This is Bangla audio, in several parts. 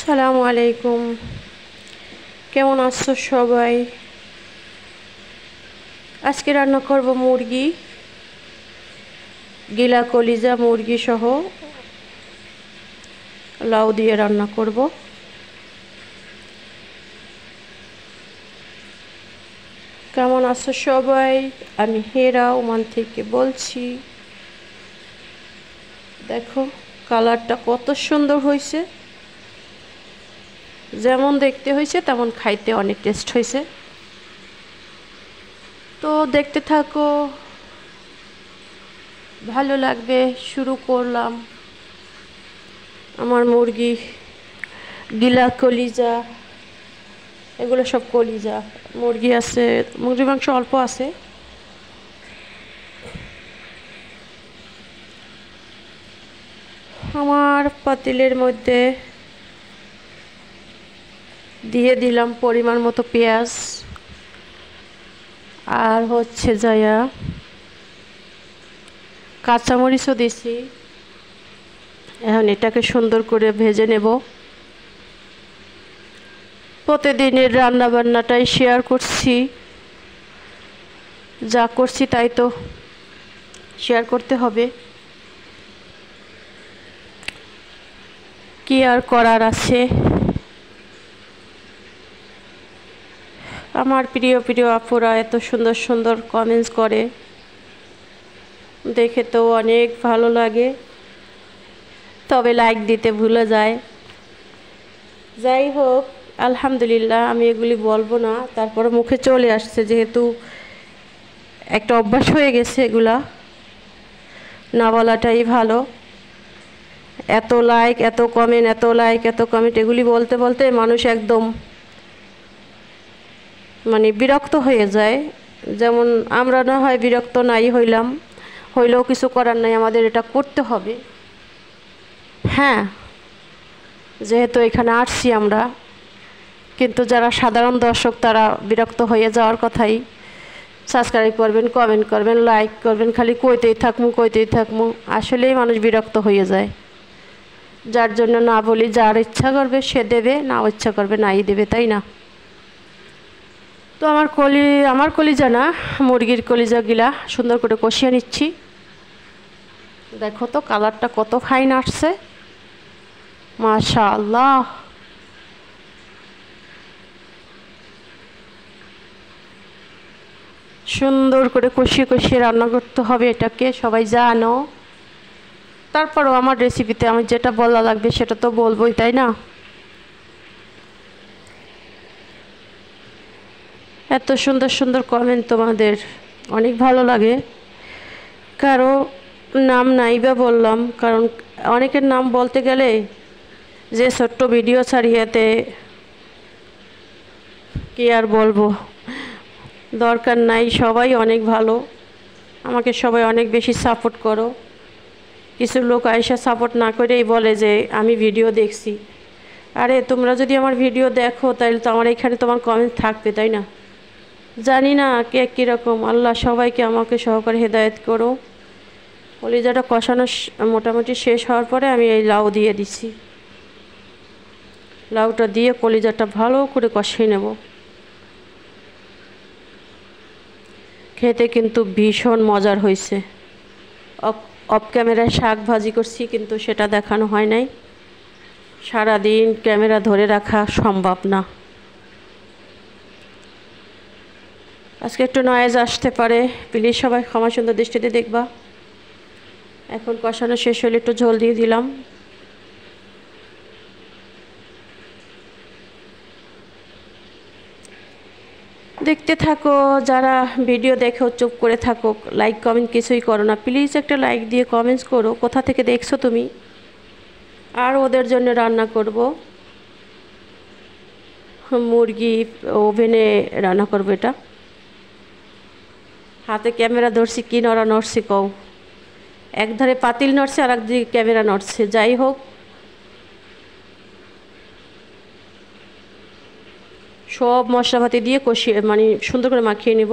আসসালামু আলাইকুম। কেমন আছো সবাই? আজকে রান্না করব মুরগি, গিলা কলিজা মুরগি সহ লাউ দিয়ে রান্না করব। কেমন আছো সবাই? আমি হেরা ওমান থেকে বলছি। দেখো কালারটা কত সুন্দর হয়েছে, যেমন দেখতে হয়েছে তেমন খাইতে অনেক টেস্ট হয়েছে। তো দেখতে থাকো, ভালো লাগবে। শুরু করলাম। আমার মুরগি গিলা কলিজা, এগুলো সব কলিজা মুরগি আছে, মুরগির মাংস অল্প আছে। আমার পাতিলের মধ্যে দিয়ে দিলাম পরিমাণ মতো পেঁয়াজ, আর হচ্ছে যায়া কাঁচামরিচও দিছি। এখন এটাকে সুন্দর করে ভেজে নেব। প্রতিদিনের রান্না বান্নাটাই শেয়ার করছি, যা করছি তাই তো শেয়ার করতে হবে, কি আর করার আছে। আমার প্রিয় প্রিয় আপুরা এত সুন্দর সুন্দর কমেন্টস করে, দেখে তো অনেক ভালো লাগে, তবে লাইক দিতে ভুলে যায়। যাই হোক, আলহামদুলিল্লাহ, আমি এগুলি বলবো না, তারপরে মুখে চলে আসছে, যেহেতু একটা অভ্যাস হয়ে গেছে, এগুলা না বলাটাই ভালো। এত লাইক, এত কমেন্ট, এত লাইক, এত কমেন্ট, এগুলি বলতে বলতে মানুষ একদম বিরক্ত হয়ে যায়। যেমন আমরা না হয় বিরক্ত নাই হইলাম, হইলেও কিছু করার নাই, আমাদের এটা করতে হবে। হ্যাঁ, যেহেতু এখানে আসছি আমরা, কিন্তু যারা সাধারণ দর্শক তারা বিরক্ত হয়ে যাওয়ার কথাই। সাবস্ক্রাইব করবেন, কমেন্ট করবেন, লাইক করবেন, খালি কইতেই থাকমু। আসলেই মানুষ বিরক্ত হয়ে যায়। যার জন্য না বলি, যার ইচ্ছা করবে সে দেবে, না ইচ্ছা করবে নাই দেবে, তাই না? তো আমার কলিজা না, মুরগির কলিজা গিলা সুন্দর করে কষিয়ে নিচ্ছি। দেখো তো কালারটা কত ফাইন আসছে, মাশাআল্লাহ। সুন্দর করে কষিয়ে কষিয়ে রান্না করতে হবে, এটাকে সবাই জানো। তারপরও আমার রেসিপিতে আমি যেটা বলা লাগবে সেটা তো বলবোই, তাই না? এত সুন্দর সুন্দর কমেন্ট তোমাদের, অনেক ভালো লাগে। কারো নাম নাই বা বললাম, কারণ অনেকের নাম বলতে গেলে যে ছোট্ট ভিডিও ছাড়িয়েতে কি আর বলবো, দরকার নাই। সবাই অনেক ভালো, আমাকে সবাই অনেক বেশি সাপোর্ট করো। কিছু লোক আয়সা সাপোর্ট না করেই বলে যে আমি ভিডিও দেখছি। আরে তোমরা যদি আমার ভিডিও দেখো তাহলে তো আমার এখানে তোমার কমেন্ট থাকবে, তাই না? জানি না কে কীরকম, আল্লাহ সবাইকে আমাকে সহকারে হেদায়েত করো। কলিজাটা কষানো মোটামুটি শেষ হওয়ার পরে আমি এই লাউ দিয়ে দিছি। লাউটা দিয়ে কলিজাটা ভালো করে কষিয়ে নেব। খেতে কিন্তু ভীষণ মজার হয়েছে। অফ ক্যামেরায় শাক ভাজি করছি, কিন্তু সেটা দেখানো হয় নাই। সারাদিন ক্যামেরা ধরে রাখা সম্ভব না। আজকে একটু নয়েজ আসতে পারে, প্লিজ সবাই ক্ষমা সুন্দর দৃষ্টিতে দেখবা। এখন কষানো শেষ হলে একটু ঝোল দিয়ে দিলাম। দেখতে থাকো, যারা ভিডিও দেখো চুপ করে থাকো, লাইক কমেন্ট কিছুই করো না, প্লিজ একটা লাইক দিয়ে কমেন্টস করো, কোথা থেকে দেখছো তুমি। আর ওদের জন্য রান্না করব মুরগি, ওভেনে রান্না করবো। এটা হাতে ক্যামেরা ধরছি, কি নড়া নড়ছি কও, এক ধারে পাতিল নড়ছে আর একদিকে ক্যামেরা নড়ছে। যাই হোক, সব মশলাপাতি দিয়ে কষিয়ে সুন্দর করে মাখিয়ে নেব।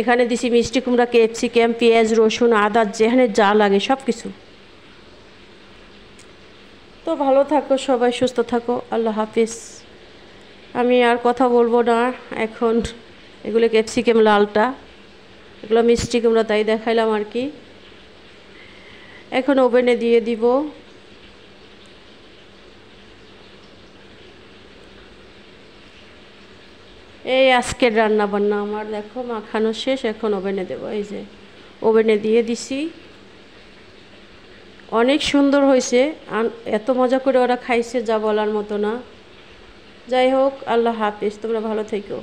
এখানে দিছি মিষ্টি কুমড়া, ক্যাপসিকাম, পেঁয়াজ, রসুন, আদা, যেখানে যা লাগে সব কিছু। তো ভালো থাকো সবাই, সুস্থ থাকো, আল্লাহ হাফিজ। আমি আর কথা বলবো না এখন। এগুলো ক্যাপসিকাম লালটা, এগুলো মিষ্টি কুমড়া, তাই দেখাইলাম আর কি। এখন ওভেনে দিয়ে দিব। এই আজকের রান্না বান্না আমার দেখো মাখানো শেষ, এখন ওভেনে দেবো। এই যে ওভেনে দিয়ে দিছি, অনেক সুন্দর হয়েছে। এত মজা করে ওরা খাইছে যা বলার মতো না। যাই হোক, আল্লাহ হাফিজ, তোমরা ভালো থেকো।